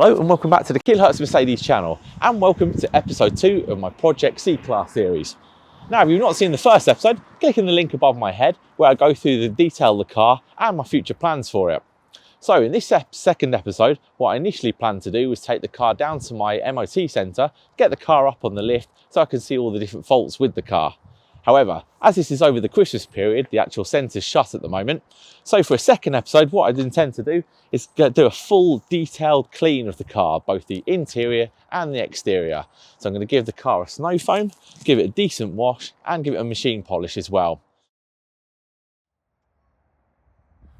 Hello and welcome back to the Kilohertz Mercedes channel, and welcome to episode 2 of my Project C-Class series. Now, if you've not seen the first episode, click on the link above my head where I go through the detail of the car and my future plans for it. So in this second episode, what I initially planned to do was take the car down to my MOT centre, get the car up on the lift so I can see all the different faults with the car. However, as this is over the Christmas period, the actual centre's shut at the moment. So for a second episode, what I intend to do is do a full detailed clean of the car, both the interior and the exterior. So I'm going to give the car a snow foam, give it a decent wash and give it a machine polish as well.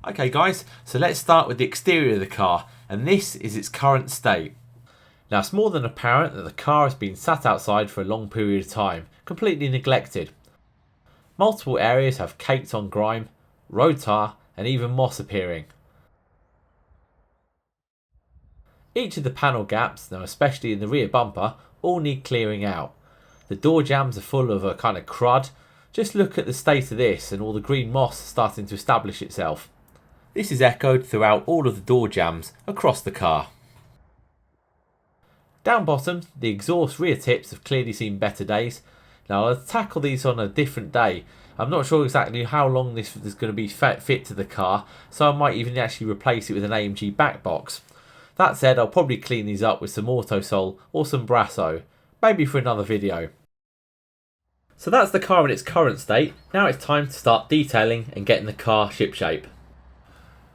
Okay guys, so let's start with the exterior of the car, and this is its current state. Now it's more than apparent that the car has been sat outside for a long period of time, completely neglected. Multiple areas have caked on grime, road tar and even moss appearing. Each of the panel gaps, now especially in the rear bumper, all need clearing out. The door jambs are full of a kind of crud. Just look at the state of this and all the green moss starting to establish itself. This is echoed throughout all of the door jambs across the car. Down bottom, the exhaust rear tips have clearly seen better days. Now I'll tackle these on a different day. I'm not sure exactly how long this is going to be fit to the car, so I might even actually replace it with an AMG back box. That said, I'll probably clean these up with some Autosol or some Brasso, maybe for another video. So that's the car in its current state. Now it's time to start detailing and getting the car shipshape.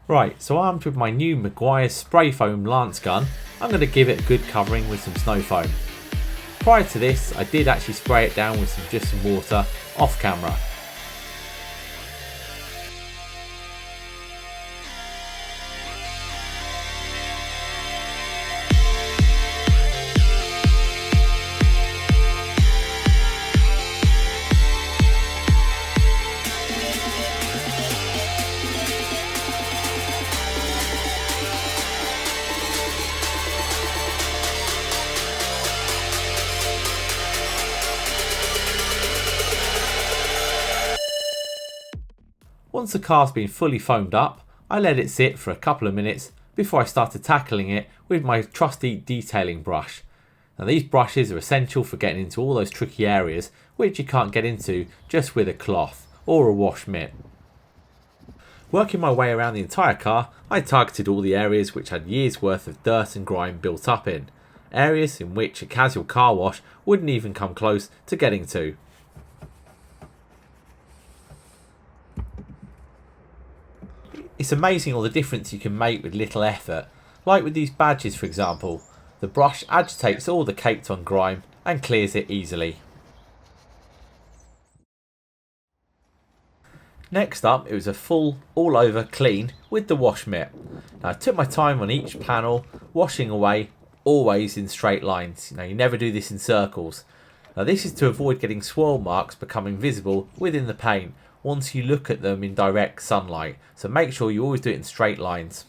Right, so armed with my new Meguiar's spray foam lance gun, I'm going to give it a good covering with some snow foam. Prior to this, I did actually spray it down with just some water off camera. Once the car's been fully foamed up, I let it sit for a couple of minutes before I started tackling it with my trusty detailing brush. Now these brushes are essential for getting into all those tricky areas which you can't get into just with a cloth or a wash mitt. Working my way around the entire car, I targeted all the areas which had years worth of dirt and grime built up in. Areas in which a casual car wash wouldn't even come close to getting to. It's amazing all the difference you can make with little effort. Like with these badges for example, the brush agitates all the caked on grime and clears it easily. Next up, it was a full all over clean with the wash mitt. Now I took my time on each panel, washing away always in straight lines. Now you never do this in circles. Now this is to avoid getting swirl marks becoming visible within the paint once you look at them in direct sunlight, so make sure you always do it in straight lines.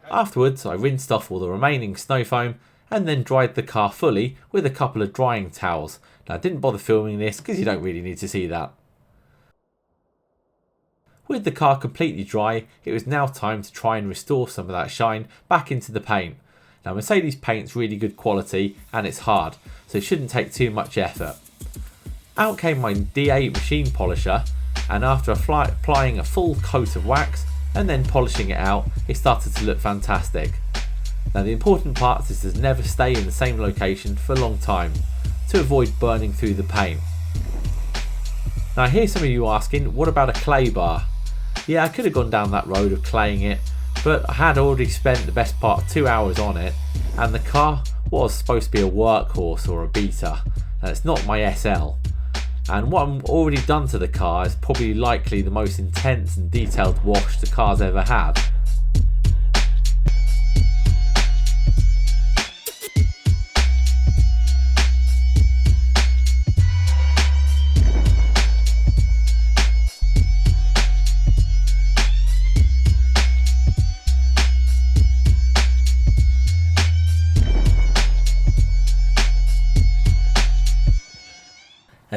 Afterwards I rinsed off all the remaining snow foam and then dried the car fully with a couple of drying towels. Now I didn't bother filming this because you don't really need to see that. With the car completely dry, it was now time to try and restore some of that shine back into the paint. Now Mercedes paint's really good quality and it's hard, so it shouldn't take too much effort. Out came my D8 machine polisher, and after applying a full coat of wax and then polishing it out, it started to look fantastic. Now the important part is to never stay in the same location for a long time to avoid burning through the paint. Now I hear some of you asking, what about a clay bar? Yeah, I could have gone down that road of claying it, but I had already spent the best part of 2 hours on it, and the car was supposed to be a workhorse or a beater, and it's not my SL. And what I've already done to the car is probably likely the most intense and detailed wash the car's ever had.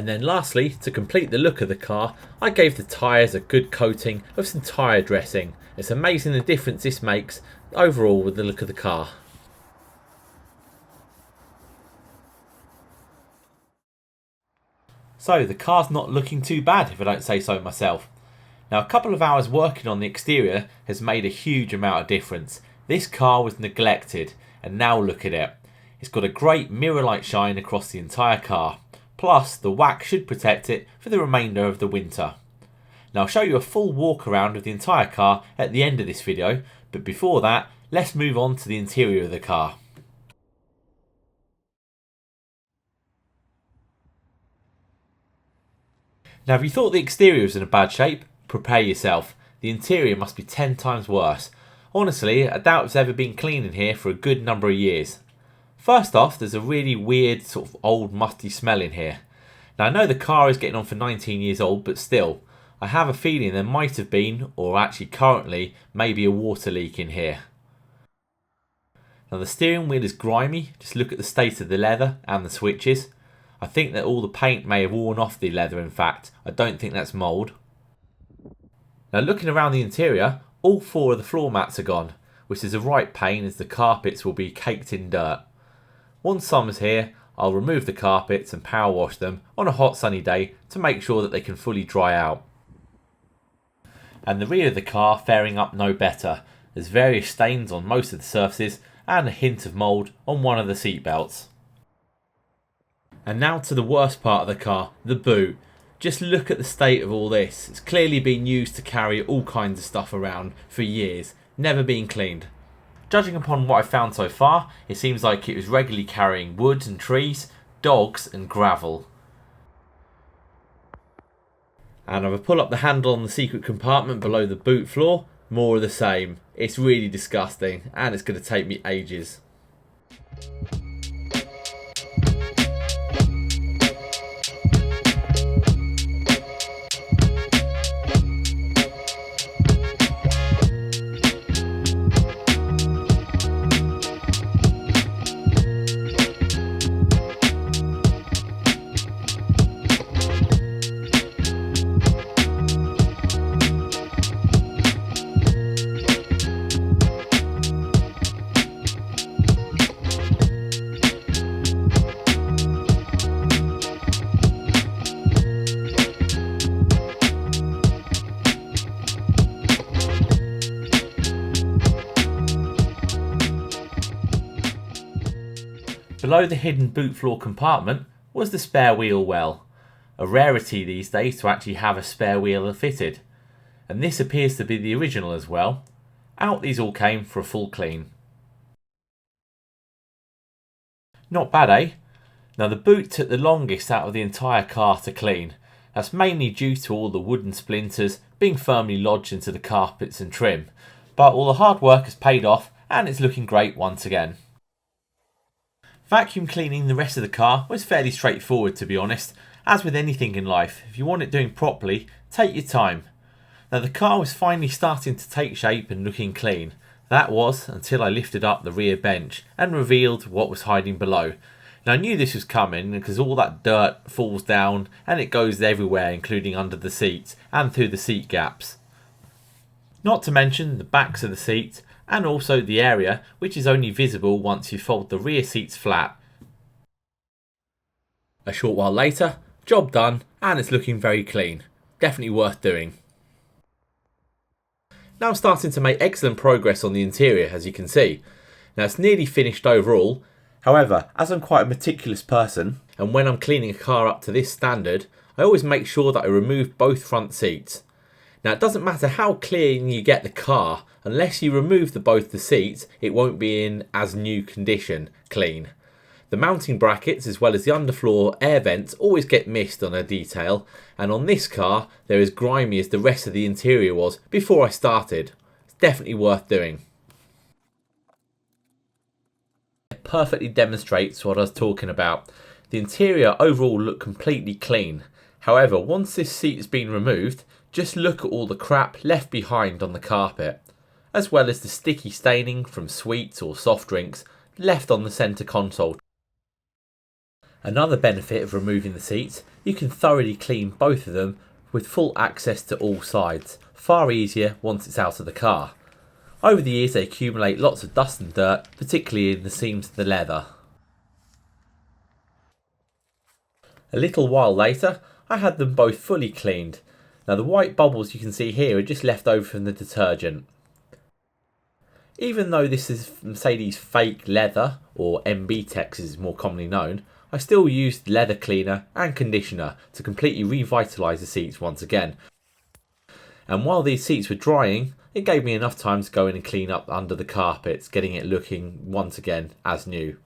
And then lastly, to complete the look of the car, I gave the tyres a good coating of some tyre dressing. It's amazing the difference this makes overall with the look of the car. So the car's not looking too bad if I don't say so myself. Now a couple of hours working on the exterior has made a huge amount of difference. This car was neglected and now look at it. It's got a great mirror-like shine across the entire car. Plus the wax should protect it for the remainder of the winter. Now I'll show you a full walk around of the entire car at the end of this video, but before that let's move on to the interior of the car. Now if you thought the exterior was in a bad shape, prepare yourself. The interior must be 10 times worse. Honestly, I doubt it's ever been clean in here for a good number of years. First off, there's a really weird sort of old musty smell in here. Now I know the car is getting on for 19 years old, but still, I have a feeling there might have been, or actually currently, maybe a water leak in here. Now the steering wheel is grimy, just look at the state of the leather and the switches. I think that all the paint may have worn off the leather in fact, I don't think that's mould. Now looking around the interior, all 4 of the floor mats are gone, which is a right pain as the carpets will be caked in dirt. Once summer's here, I'll remove the carpets and power wash them on a hot sunny day to make sure that they can fully dry out. And the rear of the car faring up no better. There's various stains on most of the surfaces and a hint of mould on one of the seat belts. And now to the worst part of the car, the boot. Just look at the state of all this. It's clearly been used to carry all kinds of stuff around for years, never been cleaned. Judging upon what I've found so far, it seems like it was regularly carrying wood and trees, dogs and gravel. And if I pull up the handle on the secret compartment below the boot floor, more of the same. It's really disgusting and it's going to take me ages. Below the hidden boot floor compartment was the spare wheel well. A rarity these days to actually have a spare wheel fitted. And this appears to be the original as well. Out these all came for a full clean. Not bad, eh? Now the boot took the longest out of the entire car to clean. That's mainly due to all the wooden splinters being firmly lodged into the carpets and trim. But all the hard work has paid off and it's looking great once again. Vacuum cleaning the rest of the car was fairly straightforward, to be honest. As with anything in life, if you want it doing properly, take your time. Now the car was finally starting to take shape and looking clean. That was until I lifted up the rear bench and revealed what was hiding below. Now I knew this was coming because all that dirt falls down and it goes everywhere, including under the seats and through the seat gaps. Not to mention the backs of the seats and also the area which is only visible once you fold the rear seats flat. A short while later, job done and it's looking very clean. Definitely worth doing. Now I'm starting to make excellent progress on the interior, as you can see. Now it's nearly finished overall. However, as I'm quite a meticulous person and when I'm cleaning a car up to this standard, I always make sure that I remove both front seats. Now it doesn't matter how clean you get the car, unless you remove both the seats, it won't be in as new condition, clean. The mounting brackets as well as the underfloor air vents always get missed on a detail, and on this car they're as grimy as the rest of the interior was before I started. It's definitely worth doing. It perfectly demonstrates what I was talking about. The interior overall looked completely clean. However, once this seat has been removed, just look at all the crap left behind on the carpet, as well as the sticky staining from sweets or soft drinks left on the centre console. Another benefit of removing the seats, you can thoroughly clean both of them with full access to all sides, far easier once it's out of the car. Over the years they accumulate lots of dust and dirt, particularly in the seams of the leather. A little while later, I had them both fully cleaned. Now the white bubbles you can see here are just left over from the detergent. Even though this is Mercedes fake leather, or MB-Tex as is more commonly known, I still used leather cleaner and conditioner to completely revitalise the seats once again. And while these seats were drying, it gave me enough time to go in and clean up under the carpets, getting it looking once again as new.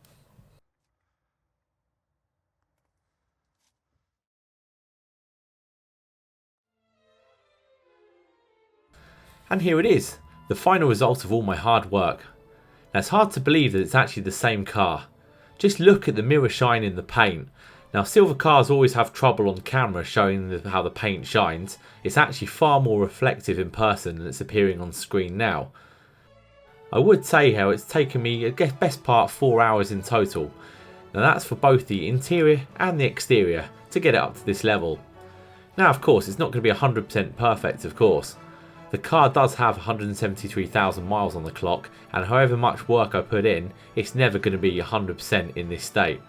And here it is, the final result of all my hard work. Now it's hard to believe that it's actually the same car. Just look at the mirror shine in the paint. Now silver cars always have trouble on camera showing how the paint shines. It's actually far more reflective in person than it's appearing on screen now. I would say how it's taken me, I guess, best part 4 hours in total. Now that's for both the interior and the exterior to get it up to this level. Now of course it's not going to be 100% perfect of course. The car does have 173,000 miles on the clock, and however much work I put in, it's never going to be 100% in this state.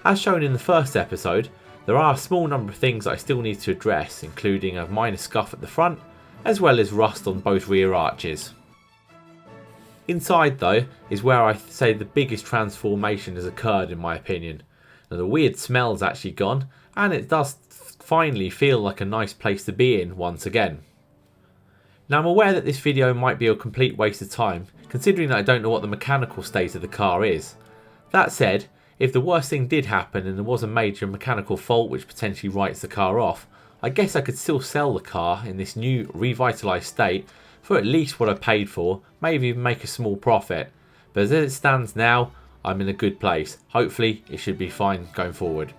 As shown in the first episode, there are a small number of things that I still need to address, including a minor scuff at the front, as well as rust on both rear arches. Inside though, is where I say the biggest transformation has occurred in my opinion. Now the weird smell's actually gone, and it does finally feel like a nice place to be in once again. Now I'm aware that this video might be a complete waste of time, considering that I don't know what the mechanical state of the car is. That said, if the worst thing did happen and there was a major mechanical fault which potentially writes the car off, I guess I could still sell the car in this new revitalised state for at least what I paid for, maybe even make a small profit. But as it stands now, I'm in a good place. Hopefully it should be fine going forward.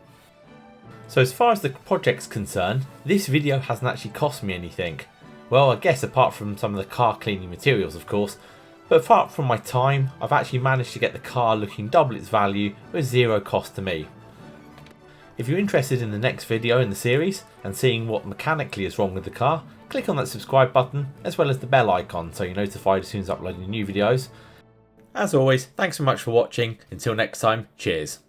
So as far as the project's concerned, this video hasn't actually cost me anything. Well, I guess apart from some of the car cleaning materials of course, but apart from my time, I've actually managed to get the car looking double its value with zero cost to me. If you're interested in the next video in the series and seeing what mechanically is wrong with the car, click on that subscribe button as well as the bell icon so you're notified as soon as I upload new videos. As always, thanks so much for watching. Until next time, cheers.